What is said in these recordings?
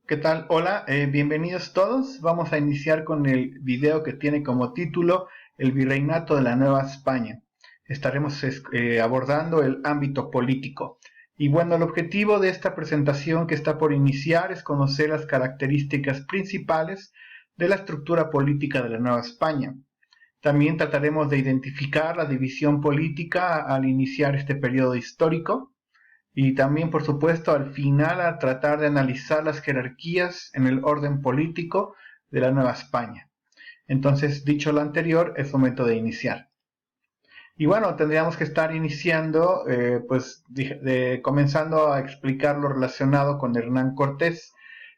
¿Qué tal? Hola, bienvenidos todos. Vamos a iniciar con el video que tiene como título El Virreinato de la Nueva España. Estaremos abordando el ámbito político. Y bueno, el objetivo de esta presentación que está por iniciar es conocer las características principales de la estructura política de la Nueva España. También trataremos de identificar la división política al iniciar este periodo histórico. Y también, por supuesto, al final a tratar de analizar las jerarquías en el orden político de la Nueva España. Entonces, dicho lo anterior, es momento de iniciar. Y bueno, tendríamos que estar iniciando, comenzando a explicar lo relacionado con Hernán Cortés.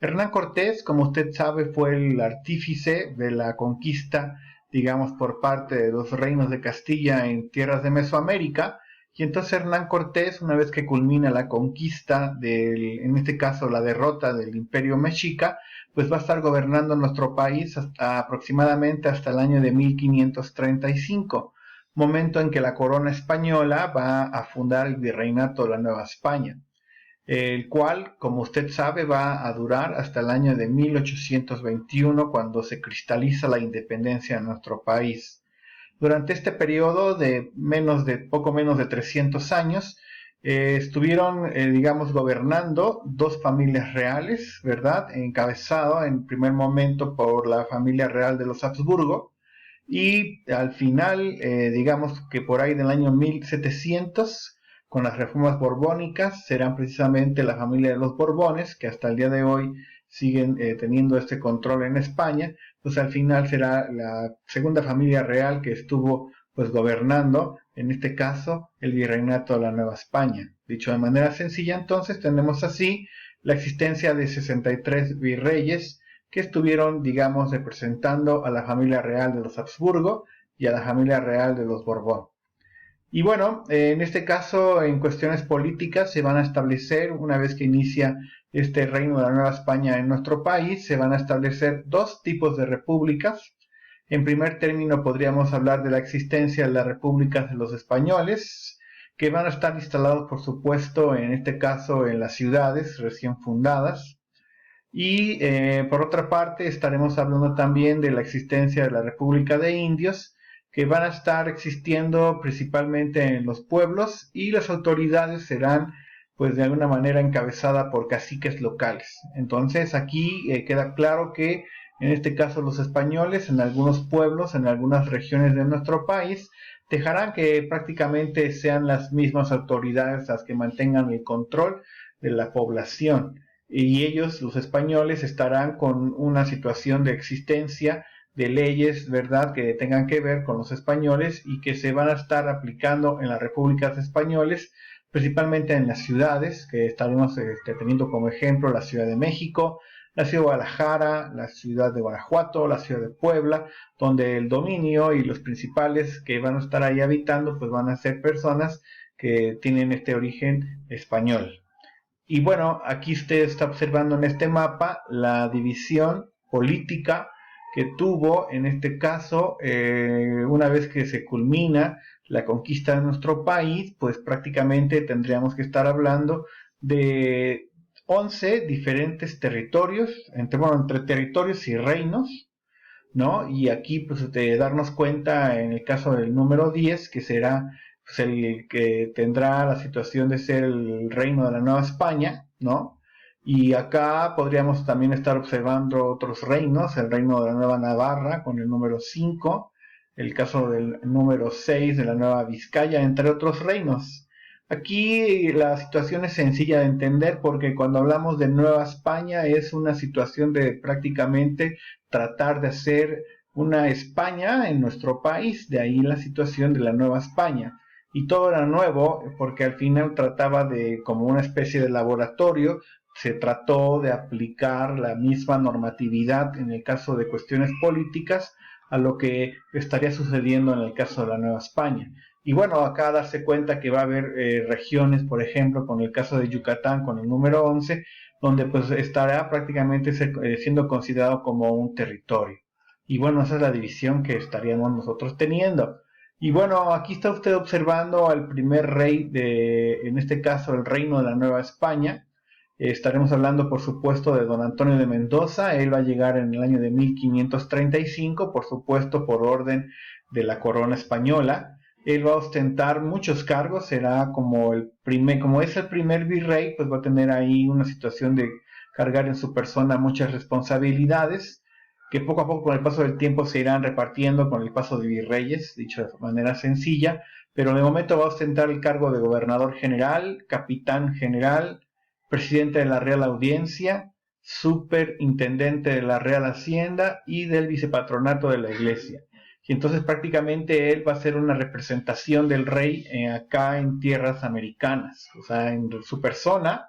Hernán Cortés, como usted sabe, fue el artífice de la conquista, digamos, por parte de los reinos de Castilla en tierras de Mesoamérica. Y entonces Hernán Cortés, una vez que culmina la conquista, en este caso la derrota del Imperio Mexica, pues va a estar gobernando nuestro país aproximadamente hasta el año de 1535, momento en que la corona española va a fundar el Virreinato de la Nueva España, el cual, como usted sabe, va a durar hasta el año de 1821, cuando se cristaliza la independencia de nuestro país. Durante este periodo de poco menos de 300 años, estuvieron, digamos, gobernando dos familias reales, ¿verdad? Encabezado en primer momento por la familia real de los Habsburgo, y al final, digamos que por ahí del año 1700, con las reformas borbónicas, serán precisamente la familia de los Borbones, que hasta el día de hoy siguen teniendo este control en España. Pues al final será la segunda familia real que estuvo pues gobernando, en este caso, el virreinato de la Nueva España. Dicho de manera sencilla, entonces, tenemos así la existencia de 63 virreyes que estuvieron, digamos, representando a la familia real de los Habsburgo y a la familia real de los Borbón. Y bueno, en este caso, en cuestiones políticas, se van a establecer, una vez que inicia este reino de la Nueva España en nuestro país, se van a establecer dos tipos de repúblicas. En primer término, podríamos hablar de la existencia de las repúblicas de los españoles, que van a estar instalados, por supuesto, en este caso, en las ciudades recién fundadas. Y por otra parte, estaremos hablando también de la existencia de la República de Indios, que van a estar existiendo principalmente en los pueblos, y las autoridades serán, pues, de alguna manera encabezadas por caciques locales. Entonces aquí queda claro que en este caso los españoles en algunos pueblos, en algunas regiones de nuestro país, dejarán que prácticamente sean las mismas autoridades las que mantengan el control de la población, y ellos, los españoles, estarán con una situación de existencia de leyes, ¿verdad?, que tengan que ver con los españoles y que se van a estar aplicando en las repúblicas españoles, principalmente en las ciudades, que estaremos teniendo como ejemplo la Ciudad de México, la Ciudad de Guadalajara, la Ciudad de Guanajuato, la Ciudad de Puebla, donde el dominio y los principales que van a estar ahí habitando, pues van a ser personas que tienen este origen español. Y bueno, aquí usted está observando en este mapa la división política que tuvo, en este caso, una vez que se culmina la conquista de nuestro país, pues prácticamente tendríamos que estar hablando de 11 diferentes territorios, entre territorios y reinos, ¿no? Y aquí, pues, de darnos cuenta, en el caso del número 10, que será pues, el que tendrá la situación de ser el reino de la Nueva España, ¿no? Y acá podríamos también estar observando otros reinos, el reino de la Nueva Navarra con el número 5, el caso del número 6 de la Nueva Vizcaya, entre otros reinos. Aquí la situación es sencilla de entender, porque cuando hablamos de Nueva España es una situación de prácticamente tratar de hacer una España en nuestro país, de ahí la situación de la Nueva España. Y todo era nuevo porque al final trataba de, como una especie de laboratorio, se trató de aplicar la misma normatividad en el caso de cuestiones políticas a lo que estaría sucediendo en el caso de la Nueva España. Y bueno, acá darse cuenta que va a haber regiones, por ejemplo, con el caso de Yucatán, con el número 11, donde pues estará prácticamente siendo considerado como un territorio. Y bueno, esa es la división que estaríamos nosotros teniendo. Y bueno, aquí está usted observando al primer rey en este caso, el reino de la Nueva España, Estaremos hablando, por supuesto, de don Antonio de Mendoza. Él va a llegar en el año de 1535, por supuesto, por orden de la corona española. Él va a ostentar muchos cargos, será como como es el primer virrey, pues va a tener ahí una situación de cargar en su persona muchas responsabilidades, que poco a poco con el paso del tiempo se irán repartiendo con el paso de virreyes, dicho de manera sencilla, pero de momento va a ostentar el cargo de gobernador general, capitán general, presidente de la Real Audiencia, superintendente de la Real Hacienda y del vicepatronato de la Iglesia. Y entonces prácticamente él va a ser una representación del rey acá en tierras americanas. O sea, en su persona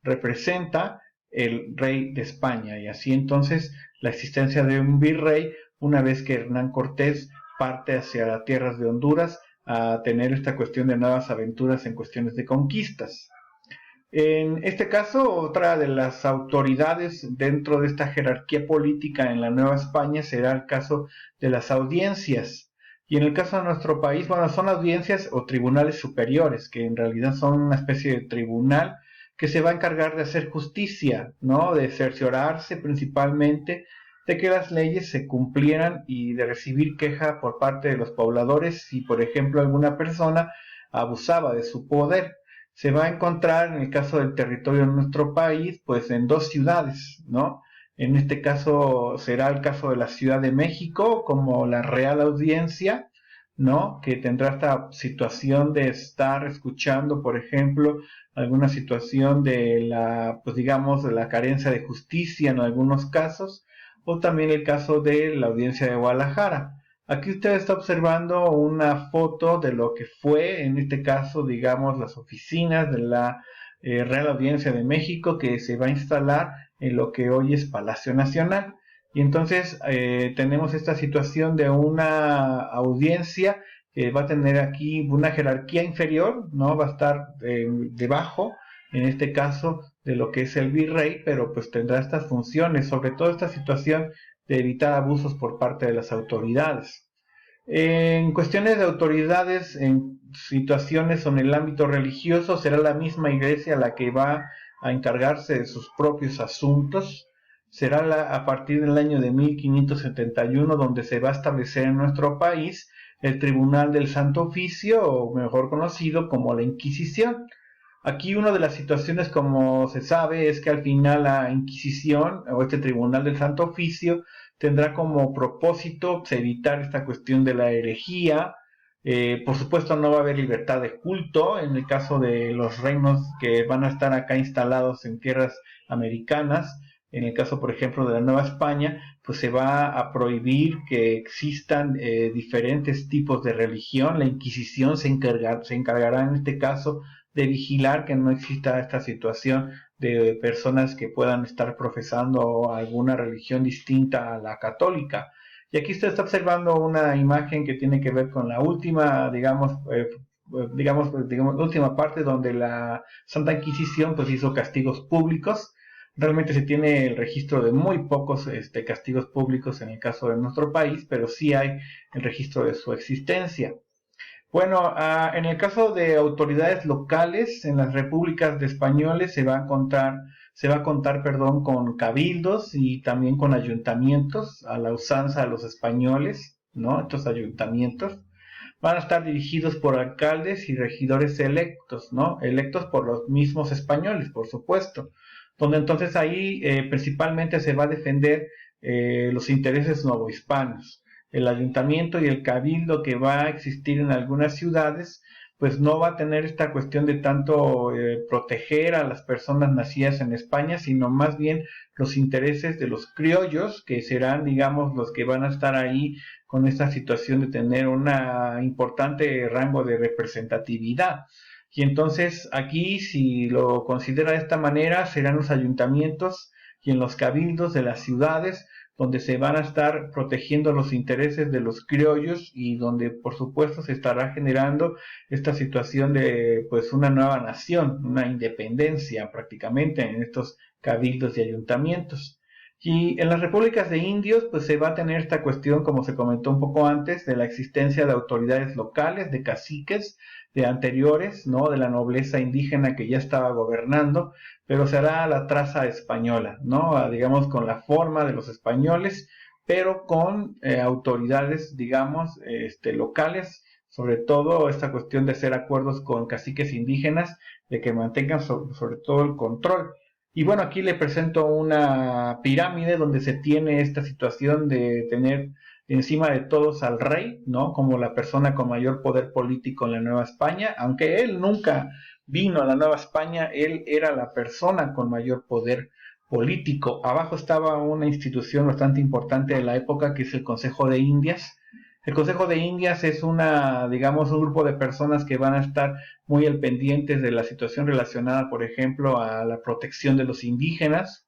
representa el rey de España. Y así entonces la existencia de un virrey, una vez que Hernán Cortés parte hacia las tierras de Honduras a tener esta cuestión de nuevas aventuras en cuestiones de conquistas. En este caso, otra de las autoridades dentro de esta jerarquía política en la Nueva España será el caso de las audiencias. Y en el caso de nuestro país, bueno, son audiencias o tribunales superiores, que en realidad son una especie de tribunal que se va a encargar de hacer justicia, ¿no? De cerciorarse principalmente de que las leyes se cumplieran y de recibir queja por parte de los pobladores si, por ejemplo, alguna persona abusaba de su poder. Se va a encontrar en el caso del territorio de nuestro país, pues en dos ciudades, ¿no? En este caso será el caso de la Ciudad de México como la Real Audiencia, ¿no? Que tendrá esta situación de estar escuchando, por ejemplo, alguna situación de la, pues digamos, de la carencia de justicia en algunos casos, o también el caso de la Audiencia de Guadalajara. Aquí usted está observando una foto de lo que fue, en este caso, digamos, las oficinas de la Real Audiencia de México que se va a instalar en lo que hoy es Palacio Nacional. Y entonces tenemos esta situación de una audiencia que va a tener aquí una jerarquía inferior, ¿no? Va a estar debajo, en este caso, de lo que es el virrey, pero pues tendrá estas funciones, sobre todo esta situación de evitar abusos por parte de las autoridades. En cuestiones de autoridades, en situaciones o en el ámbito religioso, será la misma iglesia la que va a encargarse de sus propios asuntos. Será a partir del año de 1571 donde se va a establecer en nuestro país el Tribunal del Santo Oficio, o mejor conocido como la Inquisición. Aquí una de las situaciones, como se sabe, es que al final la Inquisición o este Tribunal del Santo Oficio tendrá como propósito evitar esta cuestión de la herejía. Por supuesto no va a haber libertad de culto en el caso de los reinos que van a estar acá instalados en tierras americanas. En el caso, por ejemplo, de la Nueva España, pues se va a prohibir que existan diferentes tipos de religión. La Inquisición se encargará en este caso de vigilar que no exista esta situación de personas que puedan estar profesando alguna religión distinta a la católica. Y aquí usted está observando una imagen que tiene que ver con la última, digamos, última parte donde la Santa Inquisición pues hizo castigos públicos. Realmente se tiene el registro de muy pocos castigos públicos en el caso de nuestro país, pero sí hay el registro de su existencia. Bueno, en el caso de autoridades locales, en las repúblicas de españoles se va a contar, perdón, con cabildos y también con ayuntamientos, a la usanza de los españoles, ¿no? Estos ayuntamientos van a estar dirigidos por alcaldes y regidores electos, ¿no? Electos por los mismos españoles, por supuesto, donde entonces ahí principalmente se va a defender los intereses novohispanos. El ayuntamiento y el cabildo que va a existir en algunas ciudades, pues no va a tener esta cuestión de tanto proteger a las personas nacidas en España, sino más bien los intereses de los criollos, que serán, digamos, los que van a estar ahí con esta situación de tener un importante rango de representatividad. Y entonces aquí, si lo considera de esta manera, serán los ayuntamientos y en los cabildos de las ciudades donde se van a estar protegiendo los intereses de los criollos y donde por supuesto se estará generando esta situación de pues una nueva nación, una independencia prácticamente en estos cabildos y ayuntamientos. Y en las repúblicas de indios pues se va a tener esta cuestión, como se comentó un poco antes, de la existencia de autoridades locales, de caciques, de anteriores, ¿no? De la nobleza indígena que ya estaba gobernando, pero se hará la traza española, ¿no? Digamos con la forma de los españoles, pero con autoridades, digamos, locales, sobre todo esta cuestión de hacer acuerdos con caciques indígenas, de que mantengan sobre todo el control. Y bueno, aquí le presento una pirámide donde se tiene esta situación de tener encima de todos al rey, ¿no? Como la persona con mayor poder político en la Nueva España, aunque él nunca vino a la Nueva España, él era la persona con mayor poder político. Abajo estaba una institución bastante importante de la época que es el Consejo de Indias. El Consejo de Indias es una, digamos, un grupo de personas que van a estar muy al pendientes de la situación relacionada, por ejemplo, a la protección de los indígenas,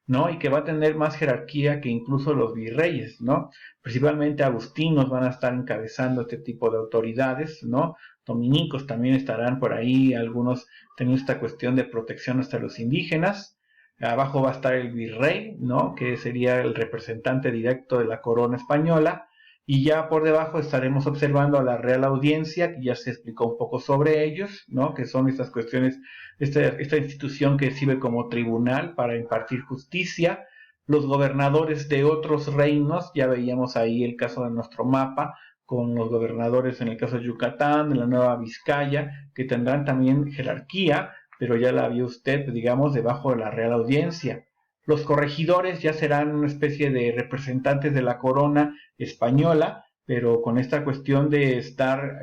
¿no? Y que va a tener más jerarquía que incluso los virreyes, ¿no? Principalmente agustinos van a estar encabezando este tipo de autoridades, ¿no? Dominicos también estarán por ahí, algunos teniendo esta cuestión de protección hasta los indígenas. Abajo va a estar el virrey, ¿no? Que sería el representante directo de la corona española. Y ya por debajo estaremos observando a la Real Audiencia, que ya se explicó un poco sobre ellos, ¿no? Que son estas cuestiones, esta institución que sirve como tribunal para impartir justicia. Los gobernadores de otros reinos, ya veíamos ahí el caso de nuestro mapa, con los gobernadores en el caso de Yucatán, en la Nueva Vizcaya, que tendrán también jerarquía, pero ya la vio usted, digamos, debajo de la Real Audiencia. Los corregidores ya serán una especie de representantes de la corona española, pero con esta cuestión de estar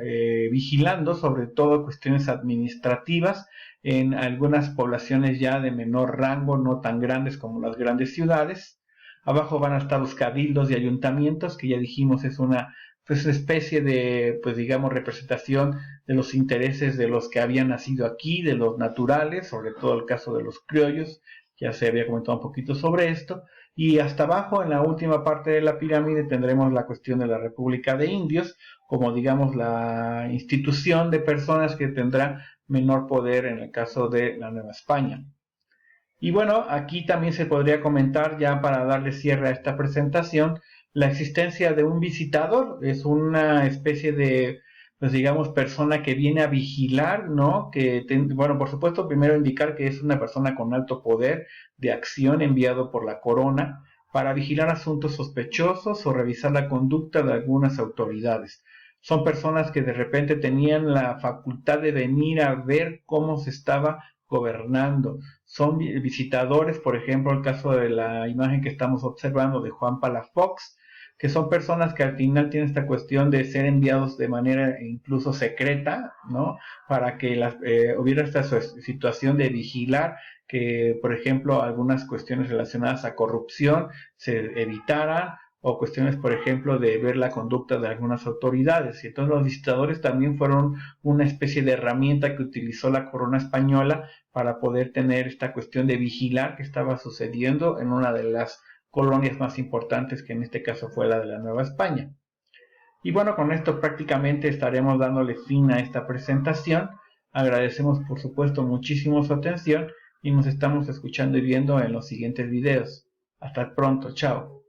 vigilando sobre todo cuestiones administrativas en algunas poblaciones ya de menor rango, no tan grandes como las grandes ciudades. Abajo van a estar los cabildos y ayuntamientos, que ya dijimos es una pues, especie de, pues digamos, representación de los intereses de los que habían nacido aquí, de los naturales, sobre todo el caso de los criollos, ya se había comentado un poquito sobre esto, y hasta abajo, en la última parte de la pirámide, tendremos la cuestión de la República de Indios, como digamos la institución de personas que tendrá menor poder en el caso de la Nueva España. Y bueno, aquí también se podría comentar, ya para darle cierre a esta presentación, la existencia de un visitador. Es una especie de, pues digamos, persona que viene a vigilar, ¿no? Bueno, por supuesto, primero indicar que es una persona con alto poder de acción enviado por la corona para vigilar asuntos sospechosos o revisar la conducta de algunas autoridades. Son personas que de repente tenían la facultad de venir a ver cómo se estaba gobernando. Son visitadores, por ejemplo, el caso de la imagen que estamos observando de Juan Palafox, que son personas que al final tienen esta cuestión de ser enviados de manera incluso secreta, ¿no? Para que hubiera esta situación de vigilar que, por ejemplo, algunas cuestiones relacionadas a corrupción se evitaran, o cuestiones, por ejemplo, de ver la conducta de algunas autoridades. Y entonces los visitadores también fueron una especie de herramienta que utilizó la corona española para poder tener esta cuestión de vigilar qué estaba sucediendo en una de las colonias más importantes, que en este caso fue la de la Nueva España. Y bueno, con esto prácticamente estaremos dándole fin a esta presentación. Agradecemos por supuesto muchísimo su atención y nos estamos escuchando y viendo en los siguientes videos. Hasta pronto, chao.